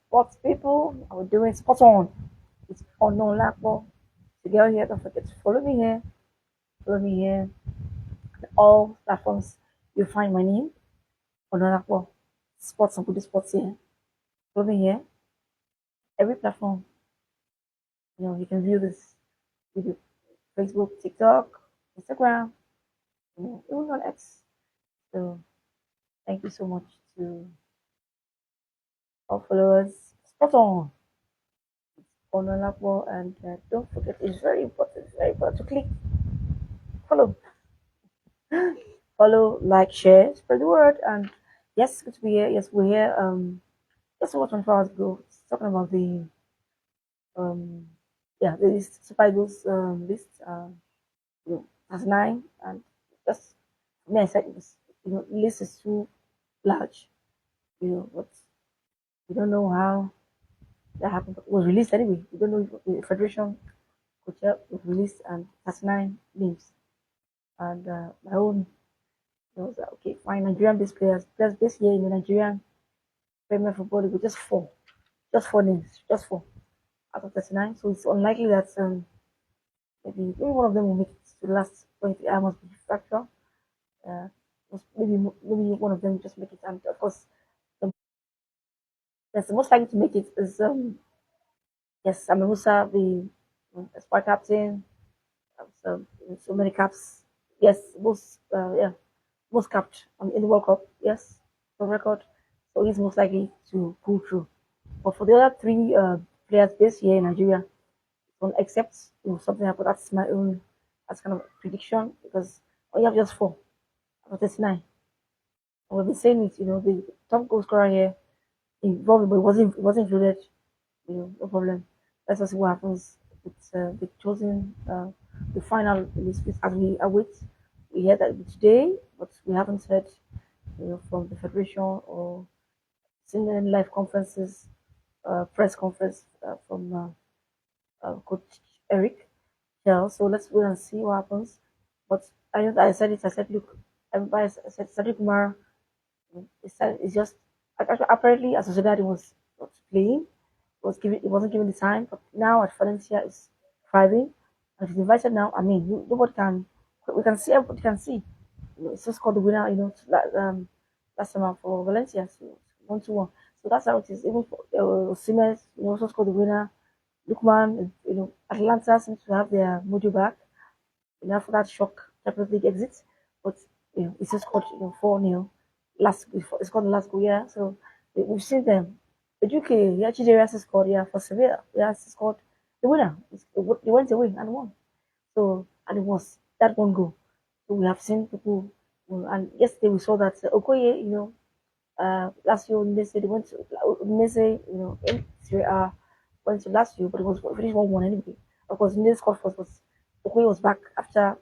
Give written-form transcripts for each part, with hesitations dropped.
sports people. I was doing spot on. It's on no Lakbo. To get here, don't forget to follow me here. Follow me here. All platforms you find my name on Lakbo. Sports and good sports here. Follow me here. Every platform. You can view this video. Facebook, TikTok, Instagram, even on X. So thank you so much to all followers. Spot on Lakbo, and don't forget, it's very important to click follow. Follow, like, share, spread the word. And yes, good to be here. Yes, we're here. Just about 24 hours ago, talking about the um, yeah, the list, Super Eagles list, as nine, and just me, I said it was, the list is too large, but we don't know how that happened. It was released anyway. We don't know if the Federation could was released, and that's nine names. And my own, was okay, fine. Nigerian based players this year in the Nigerian Premier Football League, just four names, just four out of 39. So it's unlikely that maybe one of them will make it to the last 20. I must be factual. Uh, maybe one of them just make it, and of course, the, that's the most likely to make it is yes, Amir Musa, the Espoir captain. So so many caps. Yes, most capped in the World Cup. Yes, for record. So he's most likely to pull through. But for the other three players based here in Nigeria, don't accept something happened. That's my own, that's kind of prediction, because we have just four out of 39. And we've been saying it, the top goal scorer here involved, but it wasn't included. No problem. Let's just see what happens with the chosen the final list as we await. We heard that today, but we haven't heard from the federation or seen any live conferences, press conference from Coach Eric. Yeah, so let's wait and see what happens. But I said it. I said, look, everybody I said Sadiq Kumar. It's just apparently as Sociedad was not playing, it wasn't given the time. But now at Valencia is thriving, and he's invited now. I mean, nobody can. We can see, everybody can see. It's just called the winner. Last time for Valencia, so 1-1. So that's how it is. Even for Siemens, also scored the winner. Lukman, Atlanta seems to have their mojo back. After that shock Champions League exit, but it's just called 4-0 last before it's called the last goal, yeah. So we've seen them. The UK, yeah, Chidera has scored, yeah, for Sevilla, yeah, has scored the winner. They went away and won. So and it was that one goal. So we have seen people, and yesterday we saw that Okoye, last year they went to Nese, in Serie A, went to last year, but it was finished 1-1 anyway. Of course, Nese scored first, was Okoye was back after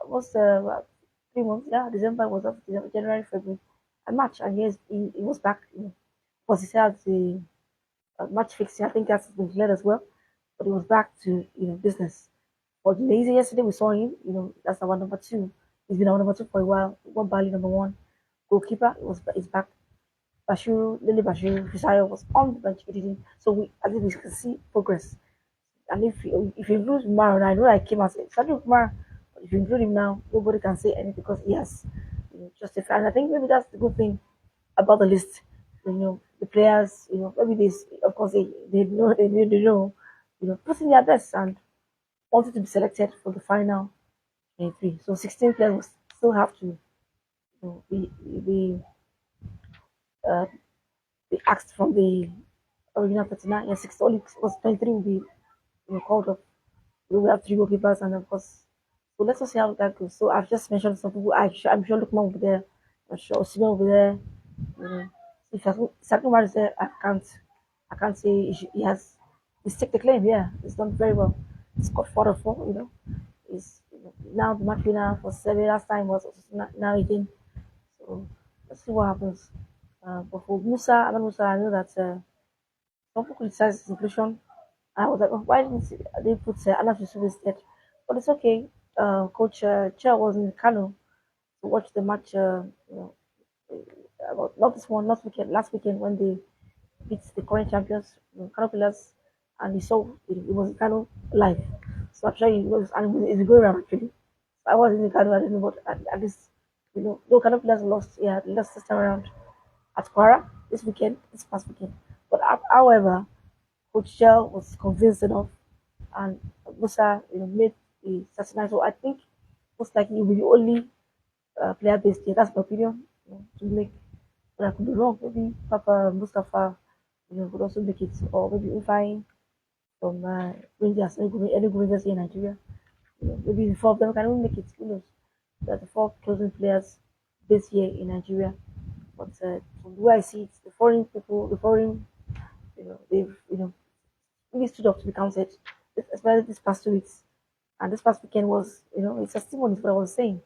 almost 3 months. Yeah, December was up, January, February, and March, and he was back. Because he said the match fixing, I think that's been cleared as well, but he was back to business. But lazy yesterday, we saw him. That's our number two. He's been our number two for a while. One Bali number one goalkeeper. Is back. Lily Bashiru, Fisayo was on the bench. He didn't. So I think we can see progress. And if you include Umar, and I know I came as Sadio Umar, but if you include him now, nobody can say anything because he has justified. And I think maybe that's the good thing about the list. The players, maybe this, of course, they know, putting their best and wanted to be selected for the final 23. So 16 players will still have to be uh, be asked from the original 39. Yeah, 6 only was 23 will be called up. We will have three goalkeepers, and of course, so let's just see how that goes. So I've just mentioned some people. I'm sure Lukman will be there. I'm sure Osimhen will be there. You know, if Sakumar is there, I can't say he has. He's take the claim. Yeah, he's done very well. He's got 4-4. He's now the match winner for seven. Last time was now again. So let's see what happens. But for Musa, I know that some people criticize his inclusion. I was like, oh, why didn't they put Anas Yusuf instead? But it's okay. Coach Chair was in Kano to watch the match. About not this one, last weekend when they beat the current champions, Kano Pillars, and he saw it was Kano live. So actually, it was and it's going around actually. So I was in the Kano, I don't know, but at least though Kano Pillars lost, yeah, lost this time around at Quara this weekend, this past weekend. But however, Coach Shell was convinced enough, and Musa, made the 39. So I think most likely he will be the only player based here. That's my opinion. To make, but I could be wrong. Maybe Papa Mustafa, could also make it, or maybe Ufai from Rangers, any Rangers here in Nigeria. Maybe the four of them can even make it. Who knows? They're the four closing players this year in Nigeria. But from the way I see it, the foreign people, the foreign, they've really stood up to be counted, especially this past 2 weeks. And this past weekend was, it's testimony to what I was saying.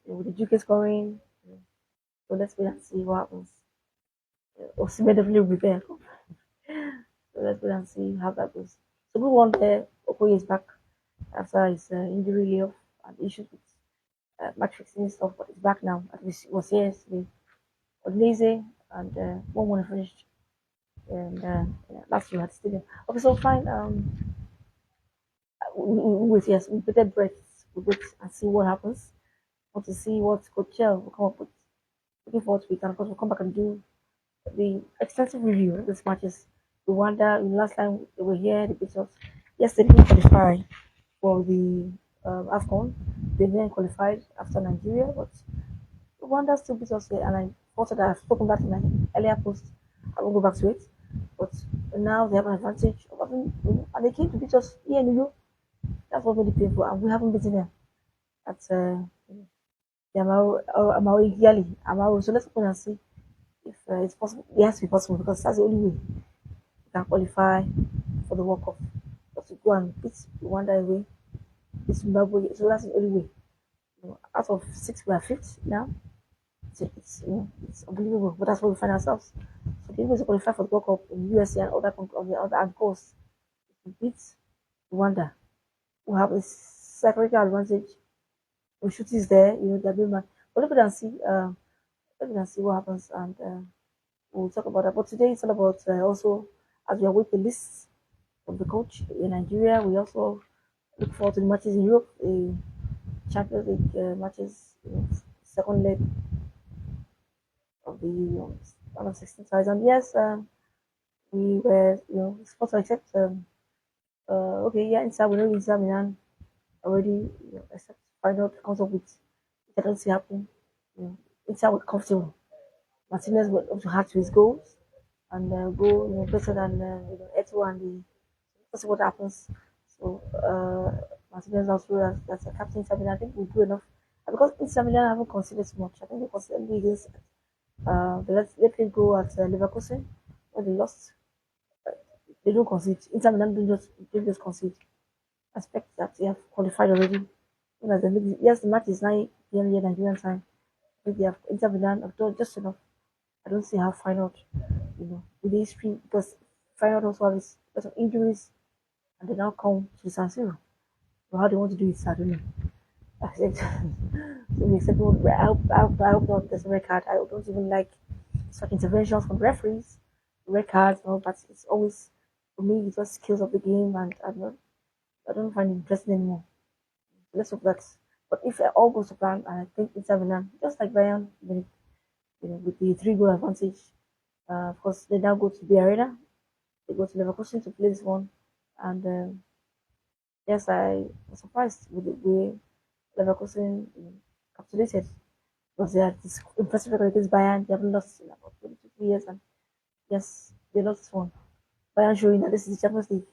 With the Duke scoring, so let's wait and see what happens. Osimhen definitely will be there. So let's wait and see how that goes. So we won there. Okoye is back after his injury layoff and issues with match fixing stuff, but he's back now. At least he was here yesterday. Odleze and 1-1 finished. And last year at the stadium. Okay, so fine. We wait, yes, we bated breath. We wait and see what happens. Want to see what Coach Chell will come up with. Looking forward to it, and of course we'll come back and do the extensive review of these matches. Rwanda, last time they were here, they beat us. Yes, they didn't qualify for the AFCON. They then qualified after Nigeria, but Rwanda still beat us here, and I thought that I've spoken about in my earlier post. I won't go back to it, but now they have an advantage of having, and they came to beat us here in New York. That's what made it painful, and we haven't beaten them at the Amauri yearly. Amauri. So let's go and see if it's possible. It has to be possible because that's the only way we can qualify for the World Cup. But to go and beat Rwanda away, beat Zimbabwe, so that's the only way. Out of six, we are fifth now. It's unbelievable, but that's where we find ourselves. So the only way to qualify for the World Cup in USA and other on the other and course, to beat Rwanda, we have a psychological advantage. The shoot is there, they're being man. But let me see what happens, and we'll talk about that. But today it's all about also as we await the lists of the coach in Nigeria. We also look forward to the matches in Europe, the Champions League matches, second leg of the round of 16 sides. And yes, we were supposed to accept. Okay, yeah, Inter, we know Inter Milan already accept final comes up with it. I don't see happening. Inter were comfortable. Martinez went up to hard to his goals and go better than Eto and the. Let's see what happens. So Martinez also as a captain Inter Milan, I think will do enough. And because Inter Milan haven't conceded much, I think they conceded against they let it go at Leverkusen when they lost. They don't concede. Inter Milan don't just concede. I expect that they have qualified already. Yes, the match is 9 p.m. here Nigerian time. I think they have Inter Milan have done just enough. I don't see how final, with the history because final also has lots of injuries and they now come to San Siro. So how they want to do it, I don't know. I said, so we accept I hope not there's a red card. I don't even like such interventions from referees, red cards, but it's always for me it just kills up the game and I don't find it interesting anymore. Let's hope that. But if all goes to plan, and I think Inter Milan, just like Bayern, with the 3 goal advantage, of course they now go to the arena. They go to Leverkusen to play this one, and yes, I was surprised with the way Leverkusen capitulated because they had this impressive record against Bayern. They haven't lost in about 22 years, and yes, they lost this one. Bayern showing that this is the Champions League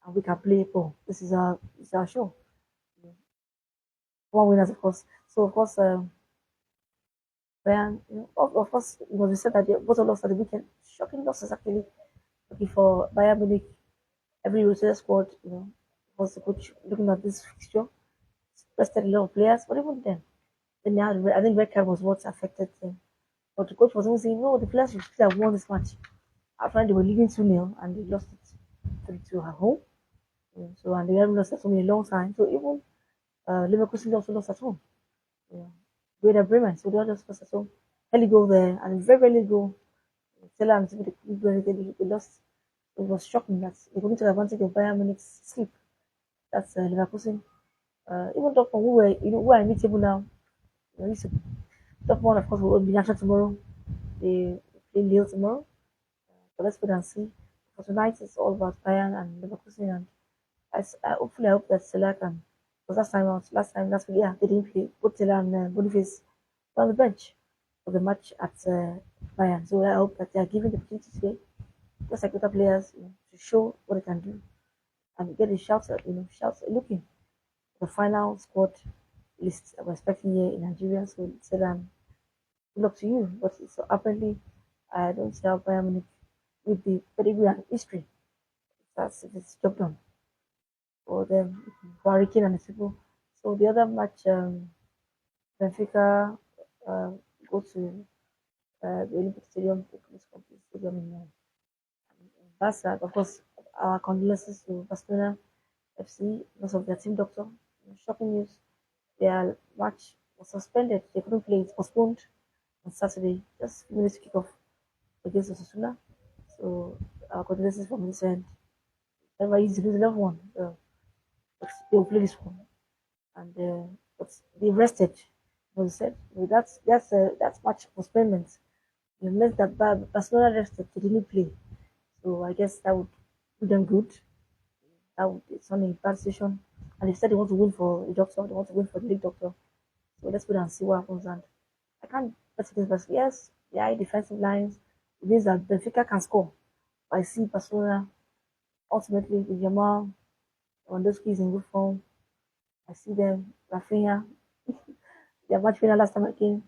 and we can play ball. This is our show. One winners, of course. So of course, Bayern, of course, it was said that they both lost at the weekend. Shocking losses actually. Okay, for Bayern Munich, every rotated squad, was the coach looking at this fixture, rested a lot of players, but even then now I think red card was what affected them. But the coach was even saying, no, the players should still have won this match. After they were leading 2-0 and they lost it 3-2 at home. So and they haven't lost at home in a long time. So even Leverkusen also lost at home. Yeah. Werder Bremen, so they all just lost at home. Early goal there and very early goal Salah and City, they couldn't do anything. They lost. It was shocking that they couldn't take advantage of Bayern Munich's sleep. That's Leverkusen. Even Dortmund, who are immutable now. You know, Dortmund, of course, will be national tomorrow. They play Lille tomorrow. But let's wait and see. For tonight, it's all about Bayern and Leverkusen, and hopefully I hope that Salah can. Because last week, yeah, they didn't play. Both Salah and Boniface were on the bench for the match at Bayern. So I hope that they are given the opportunity today, just like other players, to show what they can do and get the shouts, looking at the final squad list that we're expecting here in Nigeria. So said, good luck to you. But so apparently, I don't see how Bayern Munich with the pedigree and history. That's it's job done for them, for Harry Kane and his people. So the other match, Benfica uh, go to the Olympic Stadium, the most complete stadium in Barca. Of course, our condolences to Barcelona FC because of their team doctor. Shocking news. Their match was suspended. They couldn't play. It postponed on Saturday, just a few minutes to kick off against Osasuna. So our condolences from this end. Never easy to lose another one. But they'll play this one. And but they rested. Was said that's match postponement. It meant that Barcelona rested. They didn't play. So I guess that would do them good. That would it's on a bad situation. And they said they want to win for the doctor. They want to win for the league doctor. So let's wait and see what happens. And I can't bet against Barcelona. Yes, the high defensive lines. It means that Benfica can score. I see Barcelona ultimately with Yamal, Lewandowski is in good form. I see them, Rafinha, their match winner last time I came.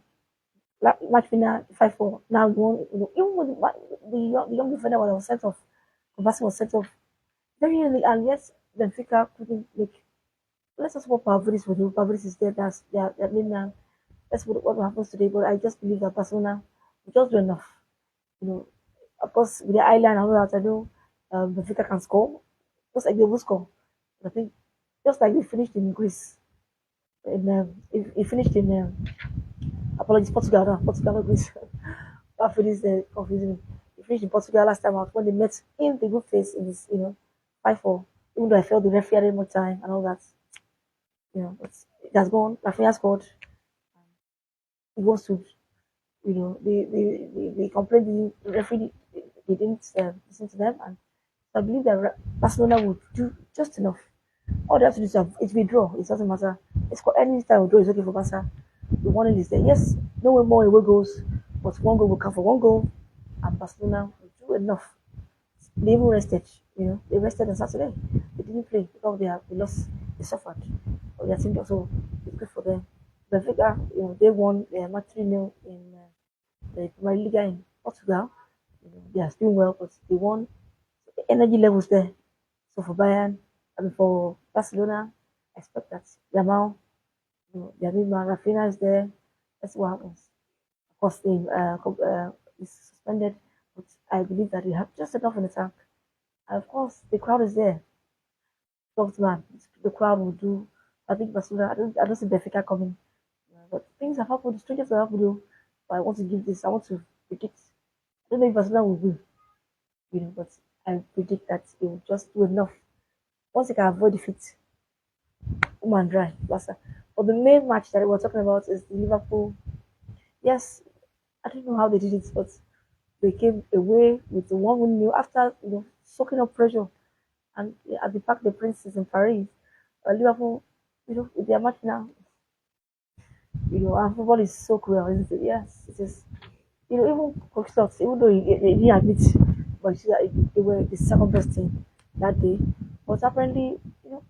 Match winner 5-4. Now you want, even with the young defender was sent off. Kovacic was sent off very early, and yes, Benfica couldn't make. Let's just hope Pavlidis will do. Pavlidis is there. That's their main man. Let's what happens today. But I just believe that Barcelona will just do enough. You know, of course, with the island and all that, I know Benfica can score, just like they will score. But I think just like they finished in Greece, he finished in apologies Portugal, no, Portugal, not Greece. That finished confusing me. He finished in Portugal last time out when they met in the group phase in this, 5-4. Even though I felt the referee had more time and all that, but it has gone. Rafinha scored. He wants to, they complained the referee they didn't listen to them, and so I believe that Barcelona would do just enough. All they have to do is it's withdraw. It doesn't matter. It's got any style of draw is okay for Barca. The one is there. Yes, no way more away goals, but one goal will come for one goal, and Barcelona will do enough. They even rested. They rested on Saturday. They didn't play because they lost. They suffered. But their team also it's good for them. Benfica, they won match 3-0 in the Premier League in Portugal. They are doing well, but they won. The energy levels there. So for Bayern, I mean for Barcelona, I expect that Yamal, their big man Rafinha is there. Let's see what happens. Of course, is suspended, but I believe that we have just enough in the tank. And of course, the crowd is there. Soft man, the crowd will do. I think Barcelona. I don't see Benfica coming. But things have happened. Strangers have happened. But I want to give this. I want to predict. I don't know if Barcelona will win, but I predict that they will just do enough. Once they can avoid defeat, woman dry. Barca. But the main match that we're talking about is the Liverpool. Yes, I don't know how they did it, but they came away with the 1-win nil after soaking up pressure and at the Parc des Princes in Paris. Liverpool, with their match now, and football is so cruel, isn't it? Yes, it is. Even Coach Stotts, even though he didn't admit, but you see that they were the second best team that day. But apparently,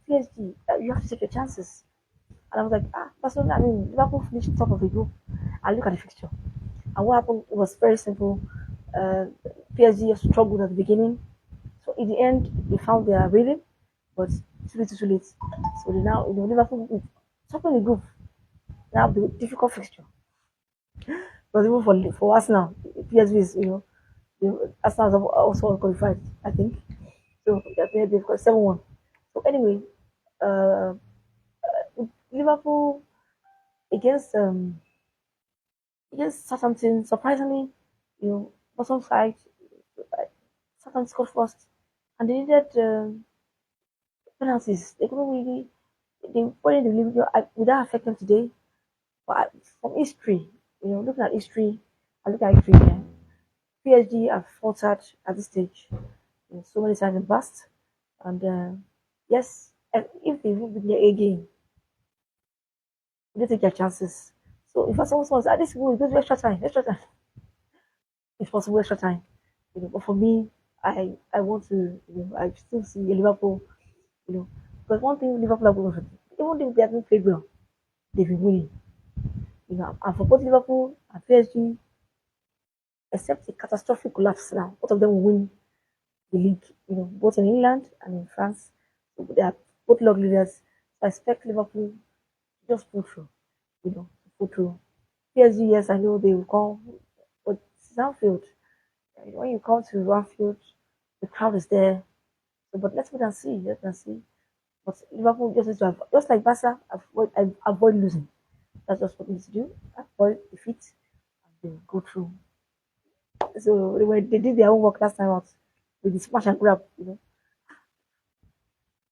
PSG, you have to take your chances. And I was like, Barcelona, I mean, Liverpool finished top of the group. And look at the fixture. And what happened it was very simple. Uh, PSG struggled at the beginning. So in the end, they found their rhythm, but too little, too late. So they now, Liverpool, top of the group, now the difficult fixture. But even for Arsenal, PSV is, Arsenal have also qualified, I think. So they've got 7-1. So anyway, uh, Liverpool against Southampton, surprisingly, bottom side, Southampton scored first, and they needed penalties. They couldn't really. They put the limit. Would that affect them today? But from history, looking at history, I look at history here. PSG have faltered at this stage, so many times in the past, and yes, if they win their A game, they take their chances. So if someone says, "At this goal, go to extra time," if possible, extra time. But for me, I want to, I still see Liverpool, you know, because one thing Liverpool have done, even if they haven't played well, they've been winning. And for both Liverpool and PSG, except a catastrophic collapse now, both of them will win the league, both in England and in France. So they are both log leaders. So I expect Liverpool to just pull through, to pull through. PSG, yes, I know they will come, but it's Anfield. When you come to Anfield, the crowd is there. So, but let's wait and see. Let's wait and see. But Liverpool just needs to just like Barca, avoid losing. That's just what we need to do. Avoid defeat and then go through. So they did their homework last time out with the smash and grab.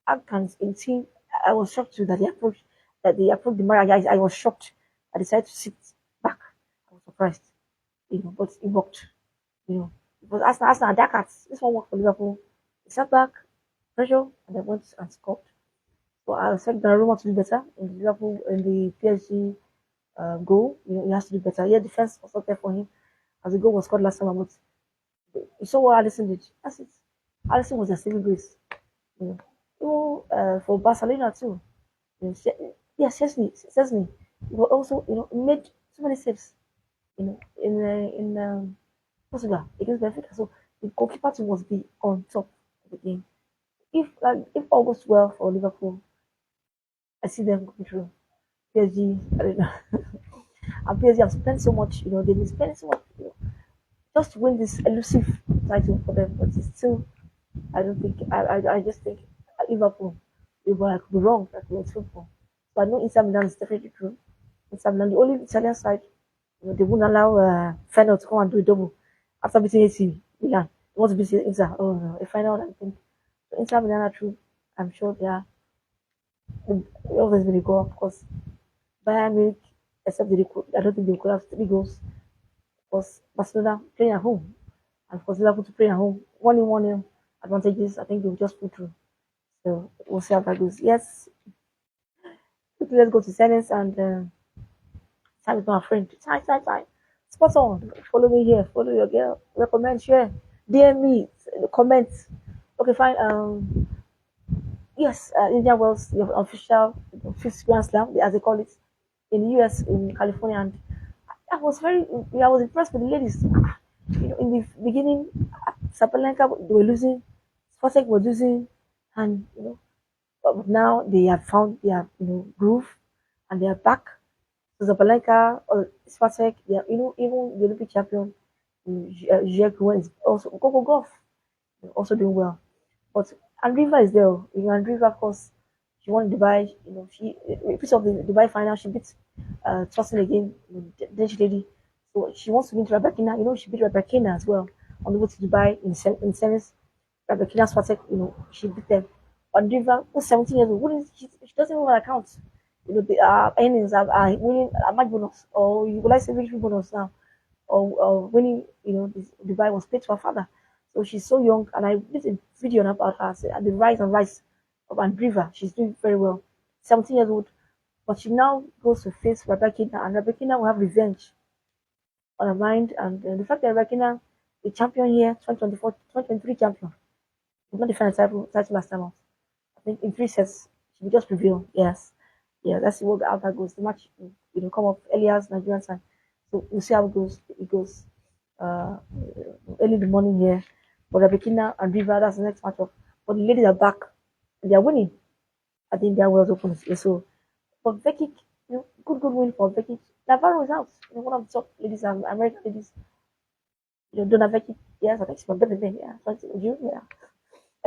How can a team? I was shocked too that they approached the Mara guys. I was shocked. I decided to sit back. I was surprised, but it worked. Because Arsenal attackers. This one worked for Liverpool. They sat back, pressure, and they went and scored. So I expect Donnarumma to do better in the Liverpool in the PSG goal. He has to do better. Yeah, defense was not there for him as the goal was scored last time. But you saw what Alisson did. That's it. Alisson was a saving grace. You for Barcelona too. Yeah, Chesney. He was also, he made so many saves. In Portugal against Benfica. So the goalkeeper too must be on top of the game. If all goes well for Liverpool, I see them going through. PSG, I don't know. And PSG have spent so much, they've been spending so much, just to win this elusive title for them. But it's still, I don't think, I just think Liverpool, I could be wrong, that was football. So I know Inter Milan is definitely true. Inter Milan, the only Italian side, they won't allow Feyenoord to come and do a double after beating AC Milan. They want to beat Inter. Oh no, a final, I think. So Inter Milan are true. I'm sure they are. They always going to go, of course. Bayern Munich, except I don't think they could have 3 goals. Because Barcelona playing at home, and for Liverpool to play at home, 1-1 advantages. I think they'll just pull through. So we'll see how that goes. Yes, quickly let's go to silence and time with my friend. Time. Spot on. Follow me here. Follow your girl. Recommend, share. DM me. Comment. Okay, fine. Yes, India Wells, the official fifth Grand Slam, as they call it, in the US, in California, and I was impressed with the ladies. In the beginning, Sabalenka they were losing, Swatek was losing, and but now they have found their groove, and they are back. So Zabalenka or Swatek, they are, even the Olympic champion, Jacques is also Coco Golf, also doing well. But Andriva is there. Andriva, of course, she won Dubai. She piece of the Dubai final. She beat Tosin again, the Danish lady. So she wants to beat Rebecca. She beat Rebecca as well on the way to Dubai in semis. Rebecca Swatek, she beat them. Andriva, who's 17 years old, she doesn't even have an account. The earnings are winning a match bonus, or you would like to say victory bonus now, or winning. Dubai was paid to her father. So she's so young, and I did a video about her, the rise and rise of Andriva. She's doing very well. 17 years old, but she now goes to face Rebecca, and Rebecca will have revenge on her mind. And the fact that Rebecca, the champion here, 2024, 2023 champion, did not defend the title last time out. I think in 3 sets, she will just prevail. Yes. Yeah, let's see how that goes. The match, come up earlier as Nigerian time. So we'll see how it goes. Uh, early in the morning here. But Rebecca and Riva, that's the next matchup. But the ladies are back. And they are winning. I think they are well open. So for Becky, good win for Becky. Navarro is out. One of the top ladies, American ladies. Donna Becky. Yes, I think she's my better than yeah. Yeah.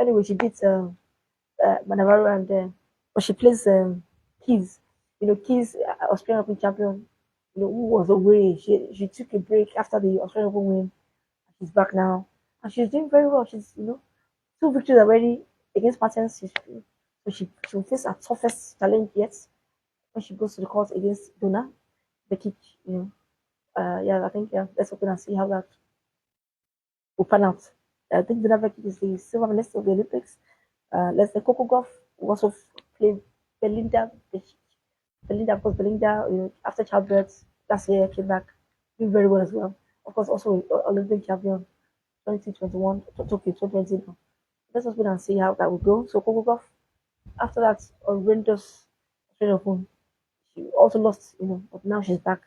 Anyway, she beats Navarro and but she plays Keys. Keys, Australian Open champion. Who was away. She took a break after the Australian Open win. She's back now. and she's doing very well. She's two victories already against Martens. So she will face her toughest challenge yet when she goes to the court against Donna Bekic. You know, yeah, I think yeah, let's open and see how that will pan out. I think Donna Bekic is the silver medalist of the Olympics. Let's say Coco Golf also play Belinda Bekic. Belinda, of course, Belinda, after childbirth last year came back doing very well as well. Of course, also Olympic champion 2021, Tokyo 2020 now. Let's just wait and see how that will go. So Coco Golf, after that horrendous Australian Open, she also lost, but now she's back.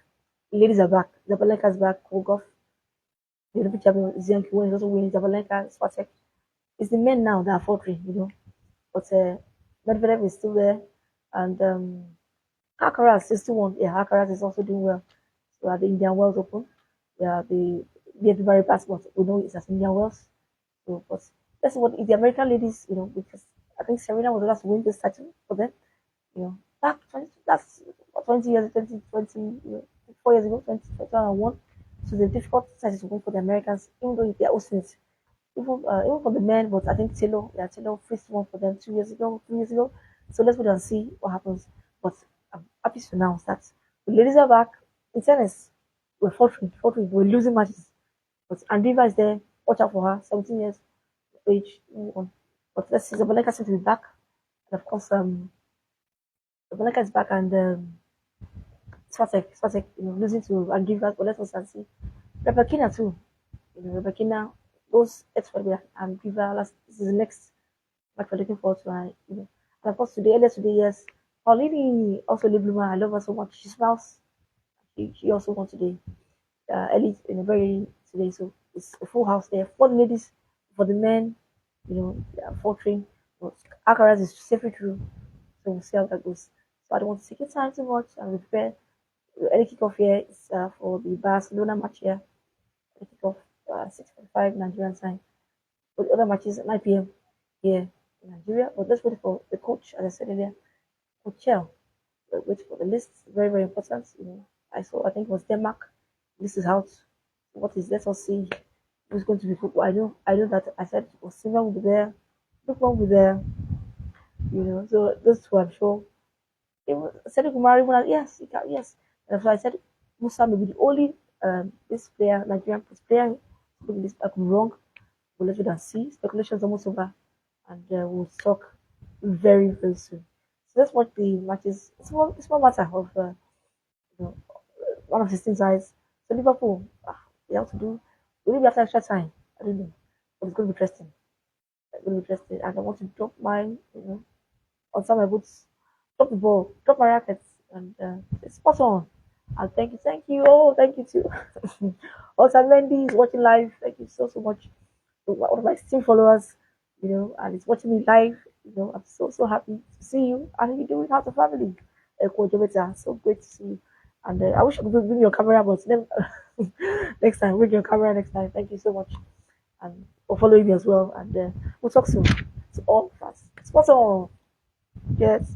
Ladies are back. Zabalenka's back. Coco Golf, the Olympic champion, Zion Kiwen is also winning. Zabalenka, Swatek. It's the men now that are faltering. But Medvedev is still there, and Alcaraz is still one. Yeah, Alcaraz is also doing well. So at the Indian Wells Open, yeah, the very passport we know it's as Indian Wells. So, but that's what the American ladies, because I think Serena was the last to win this title for them. Back 20, that's 20 years, 2020, 4 years ago, 2001. So the difficult title to win for the Americans, even though they're hosting it. Even for the men, but I think Taylor faced one for them 2 years ago, 3 years ago. So let's wait and see what happens. But I'm happy to announce that the ladies are back. In tennis, we're faltering, we're losing matches. But Andriva is there. Watch out for her. 17 years of age. But let's see. Zabalenka seems to be back. And of course, Zabalenka is back and Swatek, losing to Andriva. But let's also see. Rebecca too. Rebecca, those experts and Andriva. This is the next match we're looking forward to. And of course, earlier today, yes. Paulini also Lee Bloomer. I love her so much. She smiles. She also won today. Early in a very today, so it's a full house there. For the ladies, for the men, they are faltering. But Alcaraz is safely through, so we'll see how that goes. So I don't want to take your time too much and we prepare. The early kickoff here is for the Barcelona match here. Early kickoff 6:45 Nigerian time. But the other matches at 9 p.m. here in Nigeria. But let's wait for the coach, as I said earlier, Coach Chell. Wait for the list. Very, very important. I think it was Denmark. This is out. What is let us see who's going to be football. I know that I said Osimhen will be there, Lukman will be there, so those two I'm sure. Even Cedric Umar, even yes, he can, yes. And so I said Musa may be the only this player, Nigerian player, maybe this I could be wrong. We'll let you see. Speculations almost over and we'll talk very, very soon. So that's what the matches it's one matter of one of 16 sides. So Liverpool, they have to do. Will it be after extra time? I don't know, but it's going to be interesting. It's going to be interesting, and I want to drop mine, on some of my boots, drop the ball, drop my rackets, and it's spot on. And thank you, oh, thank you too. Also, Mendy is watching live. Thank you so much. To one of my Steam followers, and it's watching me live. I'm so happy to see you. And you doing House of Family. So great to see you. And I wish I could bring your camera, but next time, bring your camera next time. Thank you so much. And for following me as well. And we'll talk soon. To all of us. Spot on. Yes.